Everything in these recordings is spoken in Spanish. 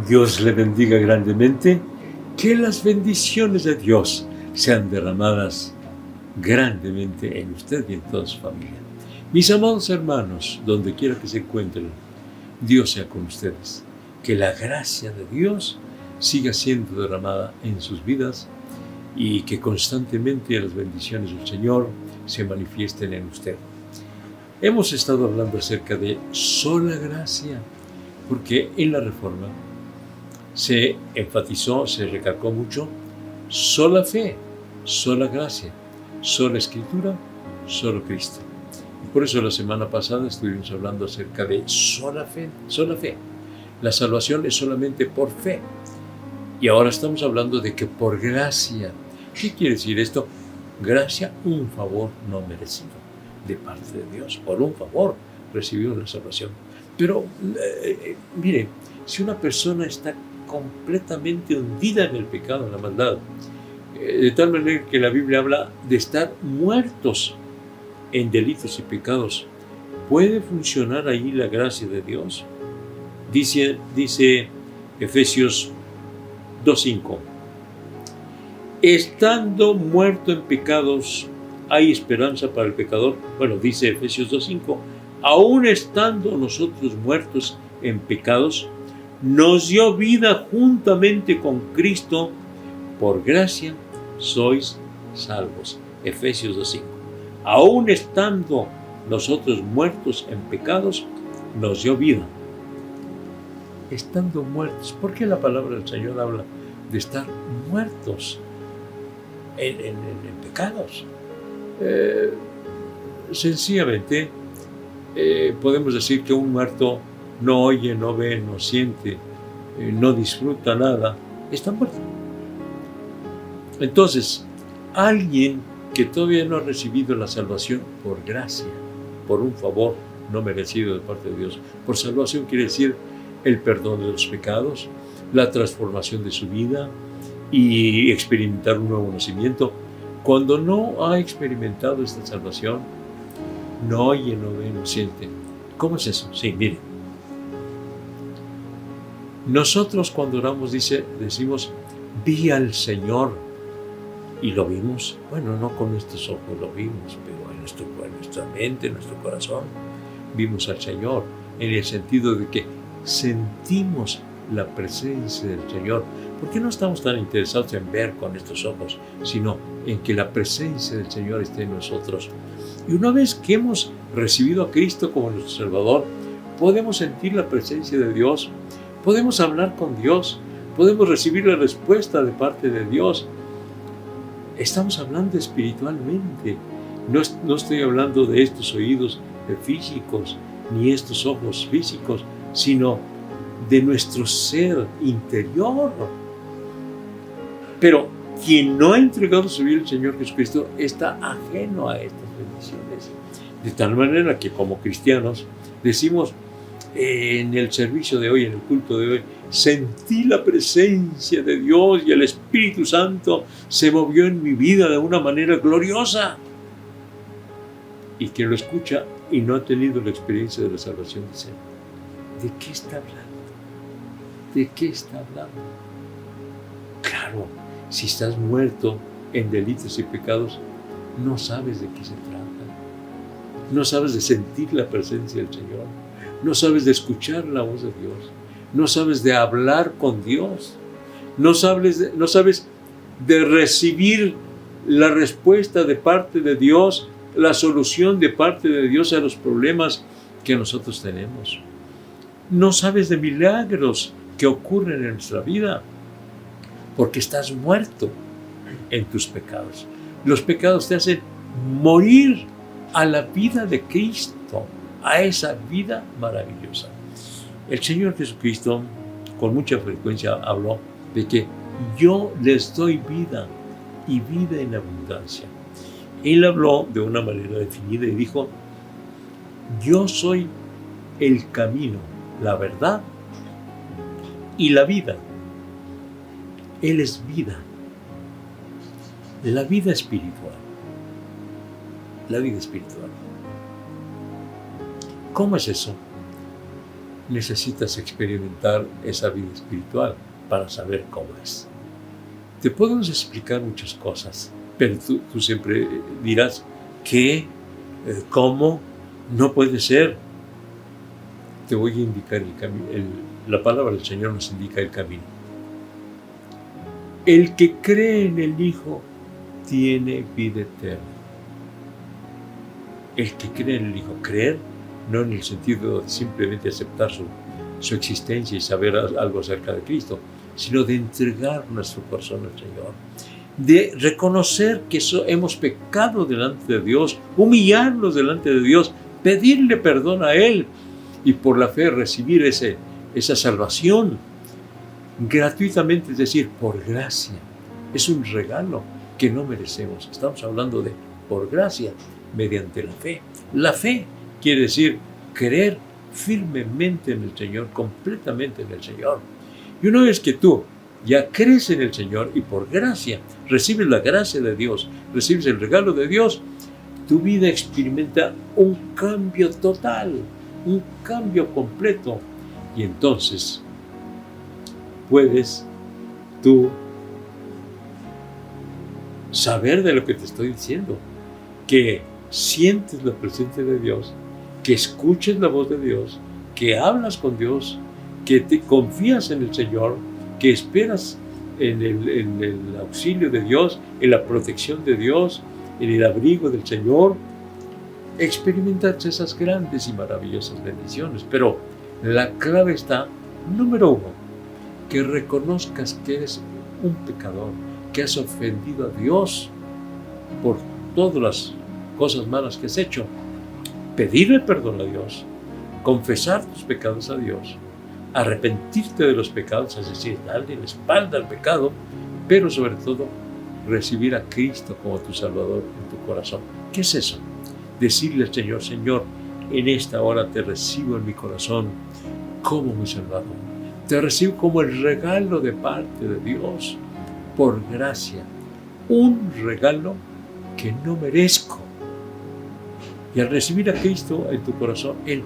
Dios le bendiga grandemente. Que las bendiciones de Dios sean derramadas grandemente en usted y en toda su familia. Mis amados hermanos, donde quiera que se encuentren, Dios sea con ustedes. Que la gracia de Dios siga siendo derramada en sus vidas y que constantemente las bendiciones del Señor se manifiesten en usted. Hemos estado hablando acerca de sola gracia, porque en la Reforma se enfatizó, se recalcó mucho, sola fe, sola gracia, sola Escritura, solo Cristo. Y por eso la semana pasada estuvimos hablando acerca de sola fe, sola fe. La salvación es solamente por fe. Y ahora estamos hablando de que por gracia. ¿Qué quiere decir esto? Gracia, un favor no merecido de parte de Dios. Por un favor recibimos la salvación. Pero, mire, si una persona está completamente hundida en el pecado, en la maldad, de tal manera que la Biblia habla de estar muertos en delitos y pecados, ¿puede funcionar ahí la gracia de Dios? Dice Efesios 2:5, estando muerto en pecados, ¿hay esperanza para el pecador? Bueno, dice Efesios 2:5, aún estando nosotros muertos en pecados, nos dio vida juntamente con Cristo, por gracia sois salvos. Efesios 2:5, aún estando nosotros muertos en pecados, nos dio vida. Estando muertos, ¿por qué la palabra del Señor habla de estar muertos en pecados? Sencillamente podemos decir que un muerto no oye, no ve, no siente, no disfruta nada, está muerto. Entonces, alguien que todavía no ha recibido la salvación por gracia, por un favor no merecido de parte de Dios, por salvación quiere decir el perdón de los pecados, la transformación de su vida y experimentar un nuevo nacimiento. Cuando no ha experimentado esta salvación, no oye, no ve, no siente. ¿Cómo es eso? Sí, miren. Nosotros cuando oramos decimos, vi al Señor y lo vimos. Bueno, no con nuestros ojos lo vimos, pero en nuestra mente, en nuestro corazón, vimos al Señor, en el sentido de que sentimos la presencia del Señor. ¿Por qué no estamos tan interesados en ver con estos ojos, sino en que la presencia del Señor esté en nosotros? Y una vez que hemos recibido a Cristo como nuestro Salvador, podemos sentir la presencia de Dios, podemos hablar con Dios, podemos recibir la respuesta de parte de Dios. Estamos hablando espiritualmente. No estoy hablando de estos oídos físicos, ni estos ojos físicos, sino de nuestro ser interior. Pero quien no ha entregado su vida al Señor Jesucristo está ajeno a estas bendiciones. De tal manera que como cristianos decimos en el servicio de hoy, en el culto de hoy, sentí la presencia de Dios y el Espíritu Santo se movió en mi vida de una manera gloriosa. Y quien lo escucha y no ha tenido la experiencia de la salvación dice, ¿de qué está hablando? ¿De qué está hablando? Claro, si estás muerto en delitos y pecados, no sabes de qué se trata. No sabes de sentir la presencia del Señor. No sabes de escuchar la voz de Dios. No sabes de hablar con Dios. No sabes de recibir la respuesta de parte de Dios, la solución de parte de Dios a los problemas que nosotros tenemos. No sabes de milagros que ocurren en nuestra vida, porque estás muerto en tus pecados. Los pecados te hacen morir a la vida de Cristo, a esa vida maravillosa. El Señor Jesucristo con mucha frecuencia habló de que yo les doy vida y vida en abundancia. Él habló de una manera definida y dijo, yo soy el camino, la verdad y la vida. Él es vida. La vida espiritual. La vida espiritual. ¿Cómo es eso? necesitas experimentar esa vida espiritual para saber cómo es. Te podemos explicar muchas cosas, pero tú siempre dirás que, cómo, no puede ser. Te voy a indicar el camino. La palabra del Señor nos indica el camino. El que cree en el Hijo tiene vida eterna. El que cree en el Hijo, creer no en el sentido de simplemente aceptar su existencia y saber algo acerca de Cristo, sino de entregar nuestro corazón al Señor, de reconocer que hemos pecado delante de Dios, humillarnos delante de Dios, pedirle perdón a Él y por la fe recibir esa salvación gratuitamente, es decir, por gracia. Es un regalo que no merecemos. Estamos hablando de por gracia, mediante la fe. La fe quiere decir creer firmemente en el Señor, completamente en el Señor. Y una vez que tú ya crees en el Señor y por gracia recibes la gracia de Dios, recibes el regalo de Dios, tu vida experimenta un cambio total, un cambio completo. Y entonces puedes tú saber de lo que te estoy diciendo, que sientes la presencia de Dios, que escuches la voz de Dios, que hablas con Dios, que te confías en el Señor, que esperas en el auxilio de Dios, en la protección de Dios, en el abrigo del Señor. Experimentas esas grandes y maravillosas bendiciones, pero la clave está, número uno, que reconozcas que eres un pecador, que has ofendido a Dios por todas las cosas malas que has hecho. Pedirle perdón a Dios, confesar tus pecados a Dios, arrepentirte de los pecados, es decir, darle la espalda al pecado, pero sobre todo recibir a Cristo como tu Salvador en tu corazón. ¿Qué es eso? Decirle al Señor: Señor, en esta hora te recibo en mi corazón como mi Salvador. Te recibo como el regalo de parte de Dios, por gracia, un regalo que no merezco. Y al recibir a Cristo en tu corazón, Él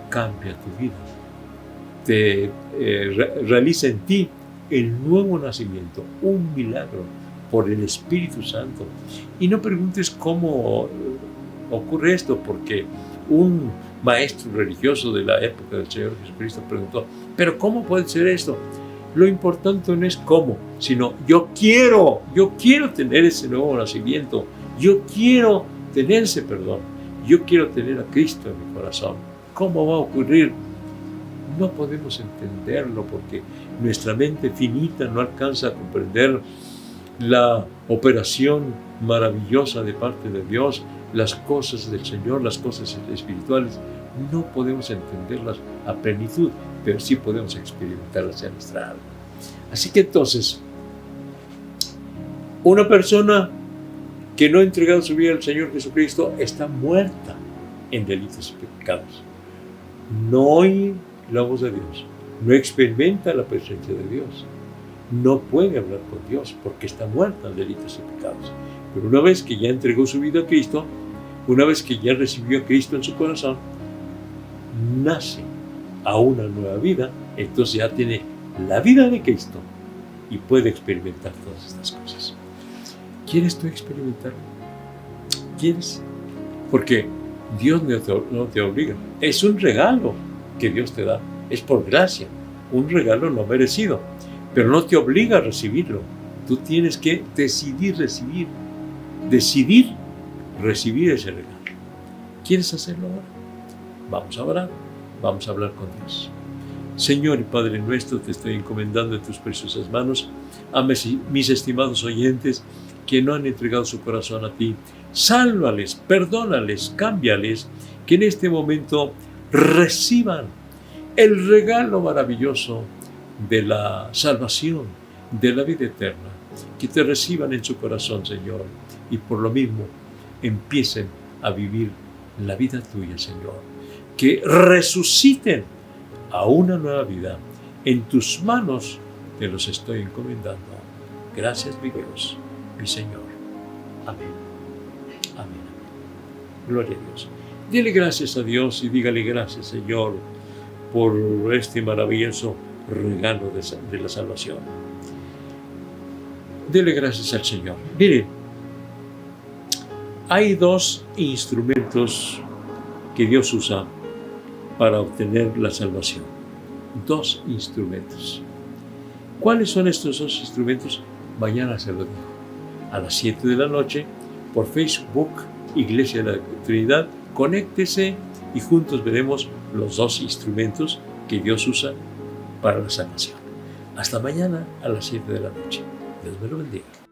cambia tu vida. Te realiza en ti el nuevo nacimiento, un milagro por el Espíritu Santo. Y no preguntes cómo ocurre esto, porque un maestro religioso de la época del Señor Jesucristo preguntó: ¿pero cómo puede ser esto? Lo importante no es cómo, sino yo quiero tener ese nuevo nacimiento, yo quiero tener ese perdón, yo quiero tener a Cristo en mi corazón. ¿Cómo va a ocurrir? No podemos entenderlo porque nuestra mente finita no alcanza a comprender la operación maravillosa de parte de Dios, las cosas del Señor, las cosas espirituales. No podemos entenderlas a plenitud, pero sí podemos experimentarlas en nuestra alma. Así que entonces, una persona que no ha entregado su vida al Señor Jesucristo está muerta en delitos y pecados. No oye la voz de Dios, no experimenta la presencia de Dios, no puede hablar con Dios porque está muerta en delitos y pecados. Pero una vez que ya entregó su vida a Cristo, una vez que ya recibió a Cristo en su corazón, nace a una nueva vida, entonces ya tiene la vida de Cristo y puede experimentar todas estas cosas. ¿Quieres tú experimentarlo? ¿Quieres? Porque Dios no te obliga. Es un regalo que Dios te da. Es por gracia. Un regalo no merecido. Pero no te obliga a recibirlo. Tú tienes que decidir recibir. Decidir recibir ese regalo. ¿Quieres hacerlo ahora? Vamos a orar. Vamos a hablar con Dios. Señor y Padre nuestro, te estoy encomendando en tus preciosas manos a mis estimados oyentes que no han entregado su corazón a ti. Sálvales, perdónales, cámbiales, que en este momento reciban el regalo maravilloso de la salvación, de la vida eterna. Que te reciban en su corazón, Señor, y por lo mismo empiecen a vivir la vida tuya, Señor. Que resuciten a una nueva vida. En tus manos te los estoy encomendando. Gracias, mi Dios, mi Señor. Amén. Amén. Gloria a Dios. Dile gracias a Dios y dígale: gracias, Señor, por este maravilloso regalo de la salvación. Dele gracias al Señor. Mire, hay dos instrumentos que Dios usa para obtener la salvación. Dos instrumentos. ¿Cuáles son estos dos instrumentos? Mañana se lo digo. A las 7 de la noche, por Facebook, Iglesia de la Trinidad, conéctese y juntos veremos los dos instrumentos que Dios usa para la salvación. Hasta mañana a las 7 de la noche. Dios me lo bendiga.